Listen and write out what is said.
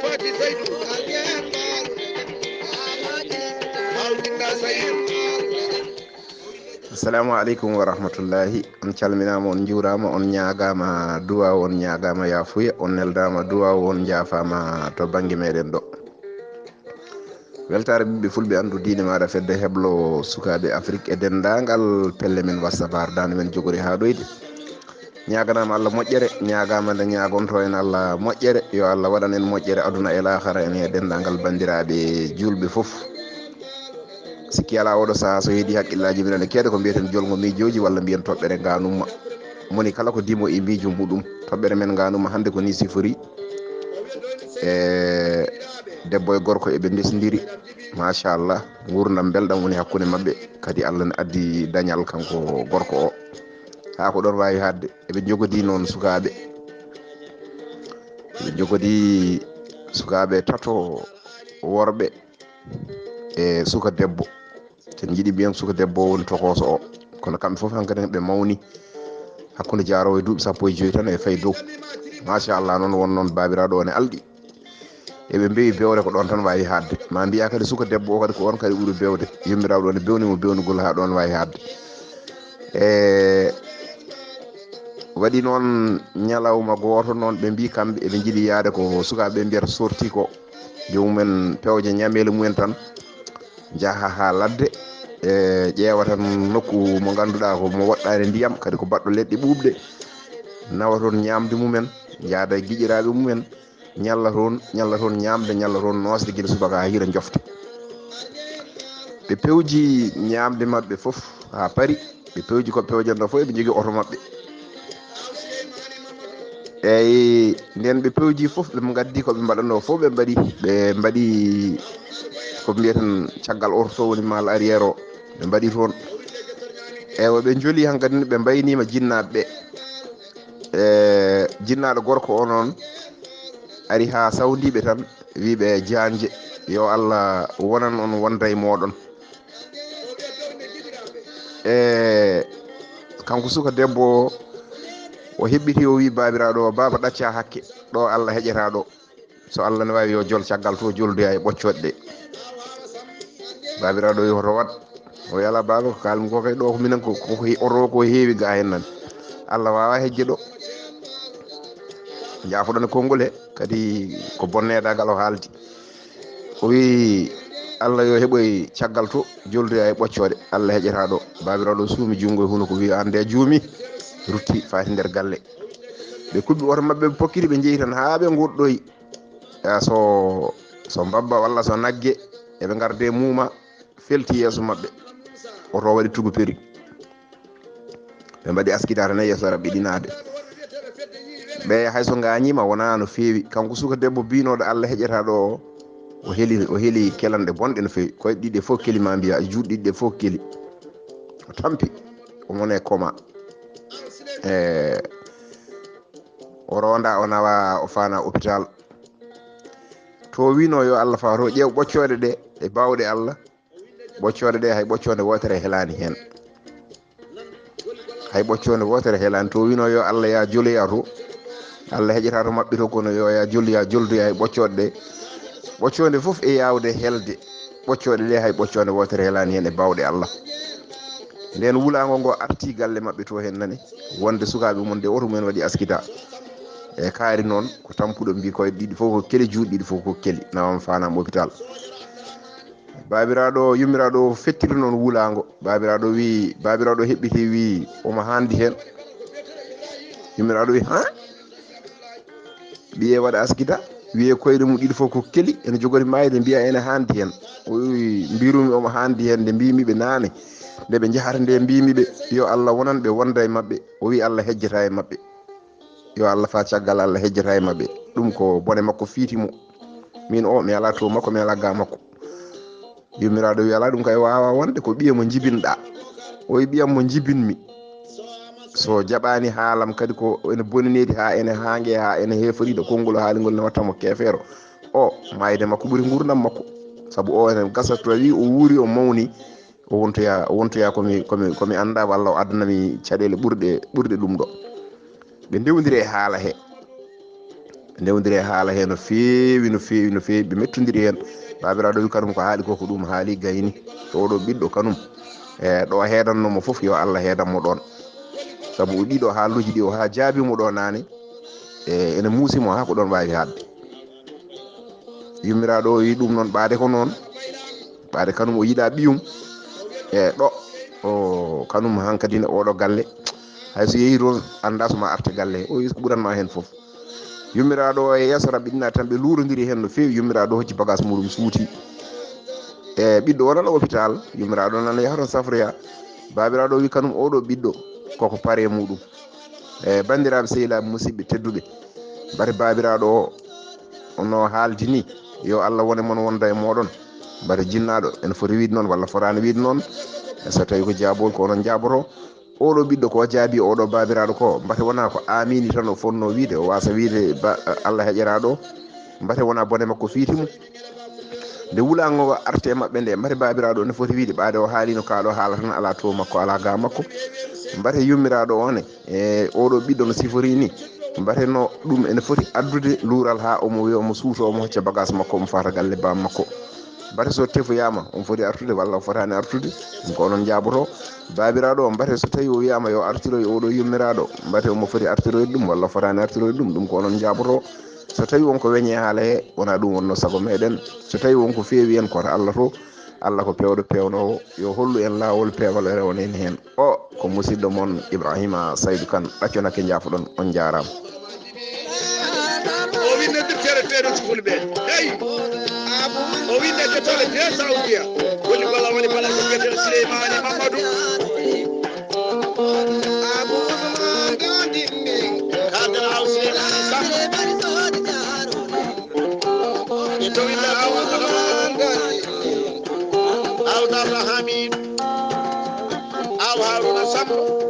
faati Saydu assalamu aleykum wa rahmatullahi. On calminama, on juurama, on ñagama duwa, on ñagama yafuya, on neldama duwa, on jaafama to banggue meɗen ɗo. weltare ɓiɓɓe fulɓe andu diine maɗa fedde heblo sukaɓe afrique e dendagal pelle men wasabar dande men jogori ha ɗoyde. ñaganama Allah moƴƴere, ñagama nde ñagonto en Allah moƴƴere, yo Allah waɗan en moƴƴere aduna e lahara en e dendagal bandiraɓe julɓe foof. sikki ala oɗo saaha so heedi haqqillaji minen e keede ko mbiyeten jolgo miijoji walla mbiyen toɓɓere ngaanuuma. moni kala ko dimo e miijo muɗum. toɓɓere men ngaanuuma hannde ko ni sifori e debbo e gorko eɓe ndesdiri machallah, gurdam belɗam woni hakkude mabɓe, kadi Allah ne addi dañal kanko gorko o ha ko ɗon wawi hadde. eɓe jogodi noon sukaɓe, eɓe jogodi sukaɓe tato worɓe e suka debbo. sen jiiɗi mbiyen suka debbo woni tokoso o, kono kamɓe foof hankkadi ɓe mawni hakkude jaarowo e duuɓi 15 tan e fayi dow. machallah noon won noon babiraɗo o ne alɗi, eɓe mbewi bewde ko ɗon tan wawi hadde. ma mbiya kadi suka debbo o kadi ko on kadi ɓuuri bewde. yummiraɗo o ne bewnimo bewnugol ha ɗon wawi hadde. e waɗi noon ñalawma goto noon ɓe mbi kamɓe eɓe jiiɗi yaade ko sukaɓe mbiyata sorti ko, jomumen pewje ñamele mumen tan jaaha ha ladde e ƴeewa tan nokku mo ganduɗa ko mo woɗɗani ndiyam, kadi ko baɗɗo leɗɗe ɓuuɓɗe, nawa toon ñamde mumen, yaada e guiƴiraɓe mumen, ñalla toon ñamde, ñalla toon nosde guila subaka ha hiira jofta. ɓe pewji ñamde mabɓe foof ha paari. ɓe pewji ko pewjanno fof eɓe jogui oto mabɓe. eyyi nden ɓe pewji foof ɓe gaddi koɓe mbaɗanno fof ɓe mbaɗi ko mbiyeten caggal oto to woni mal arriére o, ɓe mbaɗi toon. ewa ɓe jooli hankkadi ɓe mbaynima jinnaɓe ɓe. jinnaɗo gorko o noon ari ha sawdiɓe tan wiɓe janje yo Allah wonan on wonda e moɗon. kanko suka debbo o heɓɓiti o wi babiraɗo o, baba ɗacca hakke ɗo Allah heƴata ɗo, so Allah ne wawi yo jol caggal to joldoya e ɓoccoɗe ɗe. babiraɗo wi hoto wat, o yala baba ko kalmi ko kay ɗo ko minen ko oto ko heewi ga hen nan, Allah wawa hejje ɗo. jaafoɗon e konngol he, kadi ko bonnedagal o haaldi. o wi Allah yo heɓoy caggal to joldoya e ɓoccode, Allah heƴata ɗo. babiraɗo suumi jungo e huno ko wi ande juumi, rutti faati nder galle. ɓe kuɓɓi oto mabɓe, ɓe pokkiri ɓe jeeyi tan ha ɓe goɗɗoyi. so mbabba walla so nagge eɓe garde muuma felti yeeso mabɓe, oto waɗi tugu peri, ɓe mbaɗi askita tan e yeeso rabɓe ɗinade. ɓe hayso gañima wona no feewi. kanko suka debbo binoɗo Allah heƴata ɗo o heeli kelanɗe bonɗe no feewi. koye ɗiɗi fof keli ma mbiya, juuɗe ɗiɗi fof keli, o tampi o mone koma. o ronda o nawa o fana hôpital. to wino yo Allah fato ƴeew ɓoccode ɗe e bawɗe Allah. ɓoccode ɗe hay ɓoccode wotere helani hen, hay ɓoccode wotere helani. to wino yo Allah ya joloya to, Allah heƴata to mabɓe to, kono yo ya joldoya e ɓoccode ɗe. ɓoccode foof e yawde helde, ɓoccode ɗe hay ɓoccode wotere helani hen e bawɗe Allah. nden wulago ngo arti galle mabɓe to hen nane, wonde sukaɓe mum de oto mumen waɗi askita e kaari noon ko tampuɗo mbi koye ɗiɗi fof ko keli, juuɗe ɗiɗi fof ko keli, nawam fanam hôpital. babiraɗo yummiraɗo fettiri noon wulago. babiraɗo heɓɓiti wi omo handi hen. yummiraɗo wi ha ɓiye waɗa askita, wiye koyɗe mum ɗiɗi fof ko keli, ene jogori mayde, mbiya ene handi hen. o wi mbirumi omo handi hen nde mbimiɓe nane nde ɓe jahata nde mbimiɓe yo Allah wonan ɓe wonda e mabɓe. o wi Allah hejjata e mabɓe, yo Allah fa caggal Allah hejjata e mabɓe. ɗum ko bone makko fiitimo. min o mi ala to makko, mi ala ga makko. yummiraɗo wi ala ɗum kay wawa wonde, ko ɓiye mo jibinɗa. o wi ɓiyam mo jibinmi, so jaɓani haalam kadi ko ene boninedi ha ene hangue ha ene heforiɗo konngol haalingol ne wattamo kefeero, o mayde makko ɓuuri gurdam makko. saabu o ene gasa to wi o wuuri o mawni, o wontoya komi anda, walla o addanami caɗele ɓurɗe ɗum ɗo. ɓe ndewdiri e haala he ndewdiri e haala he no feewi no feewi no feewi ɓe mettodiri hen babiraɗo wi kanum ko haali ko ko ɗum haali gayni oɗo ɓiɗɗo kanum e ɗo heedannomo fof yo Allah heedanmo ɗon saabu o ɗiɗo haaluji ɗi o ha jaabimo ɗo nane e ene muusimo ha ko ɗon wawi hadde yummiraɗo o wi ɗum noon ɓaade ko noon ɓaade kanum o yiɗa ɓiyum e ɗo o kanum hankadine oɗo galle hayso yeehi toon anda soma arte galle o wi ko ɓuranma hen foof yummiraɗo o e yeeso rabɓe ɗina tan ɓe luurodiri hen no fewi yummiraɗo hocci bagage muɗum suuti e ɓiɗɗo o nana hôpital yummiraɗo nana yaha toon safroya babiraɗo wi kanum oɗo ɓiɗɗo koko paare muɗum e bandiraɓe sehilaɓe musidɓe tedduɓe mbare babiraɗo o ono haaldi ni yo Allah wone moon wonda e moɗon mbare jinnaɗo ene foti wiide noon walla forani wiide noon so tawi ko jaabol ko onon jaaboto oɗo ɓiɗɗo ko jaabi oɗo babiraɗo ko mbate wona ko amini tan o fonno wiide o wasa wiide Allah heƴeraɗo mbate wona bone makko fiitimo nde wulago arte mabɓe nde mbate babiraɗo ne foti wiide ɓaade o haalino kaɗo haala tan ala to makko ala ga makko mbate yummiraɗo one e oɗo ɓiɗɗo no sifori ni mbate no ɗum ene foti addude luural ha omo wi omo suuto omo hocca bagage makko omo fata galle bam makko mbate so tefoyama omo foti artude walla o fotani artude ɗum ko onon jaaboto babiraɗo o mbate so tawi o wiyama yo artiroy oɗo yummiraɗo mbate omo foti artiroyde ɗum walla fotani artiroyde ɗum ko onon jaaboto so tawi wonko weñe haala he wona ɗum wonno saago meɗen so tawi wonko feewi en koto Allah to Allah ko pewɗo pewnowo yo hollu en lawol pewal rewnen hen o ko musidɗo moon Ibrahiima Saydu Kan ɗacconake jaafoɗon on jarama o winnodir tereteɗo ci fulɓe hey o winde ketole de saoudia woni golla woni bala ko biyeteɗo Souleymani Mamadou kadara aw Souleymani Sam e to winde aw Darra Hamid aw Haruna Sambo